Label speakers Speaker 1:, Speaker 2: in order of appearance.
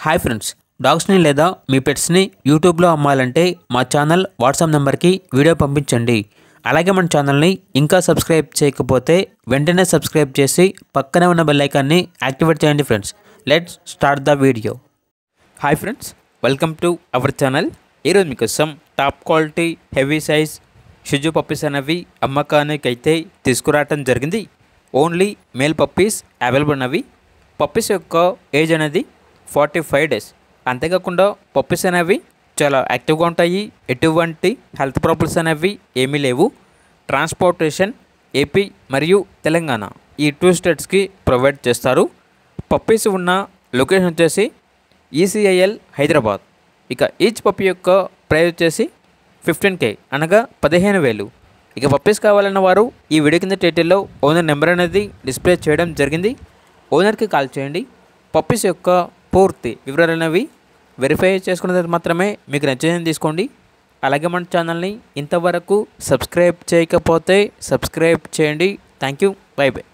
Speaker 1: Hi friends, డాగ్స్ని లేదా మీ పెట్స్ని యూట్యూబ్లో అమ్మాలంటే మా ఛానల్ వాట్సాప్ నెంబర్కి వీడియో పంపించండి. అలాగే మన ఛానల్ని ఇంకా సబ్స్క్రైబ్ చేయకపోతే వెంటనే సబ్స్క్రైబ్ చేసి పక్కనే ఉన్న బెల్ ఐకాన్ని యాక్టివేట్ చేయండి friends. Let's start the video. Hi friends, welcome to our channel. ఈరోజు మీకోసం టాప్ క్వాలిటీ హెవీ సైజ్ షిజు పప్పీస్ అనేవి అమ్మకానికి అయితే తీసుకురావటం జరిగింది. ఓన్లీ మేల్ పప్పీస్ అవైలబుల్ ఉన్నవి. పప్పీస్ యొక్క ఏజ్ అనేది 45 డేస్. అంతేకాకుండా పప్పీస్ అనేవి చాలా యాక్టివ్గా ఉంటాయి. ఎటువంటి హెల్త్ ప్రాబ్లమ్స్ అనేవి ఏమీ లేవు. ట్రాన్స్పోర్టేషన్ ఏపీ మరియు తెలంగాణ ఈ 2 స్టేట్స్కి ప్రొవైడ్ చేస్తారు. పప్పీస్ ఉన్న లొకేషన్ వచ్చేసి ఈసీఐఎల్ హైదరాబాద్. ఇక ఈచ్ పప్పీ యొక్క ప్రైస్ వచ్చేసి 15K అనగా 15,000. ఇక పప్పీస్ కావాలన్న వారు ఈ వీడియో కింద టైటిల్లో ఓనర్ నెంబర్ అనేది డిస్ప్లే చేయడం జరిగింది. ఓనర్కి కాల్ చేయండి. పప్పీస్ యొక్క పూర్తి వివరాలు అనేవి వెరిఫై చేసుకున్న తర్వాత మాత్రమే మీకు నచ్చిందని తీసుకోండి. అలాగే మన ఛానల్ని ఇంతవరకు సబ్స్క్రైబ్ చేయకపోతే సబ్స్క్రైబ్ చేయండి. Thank you. By by.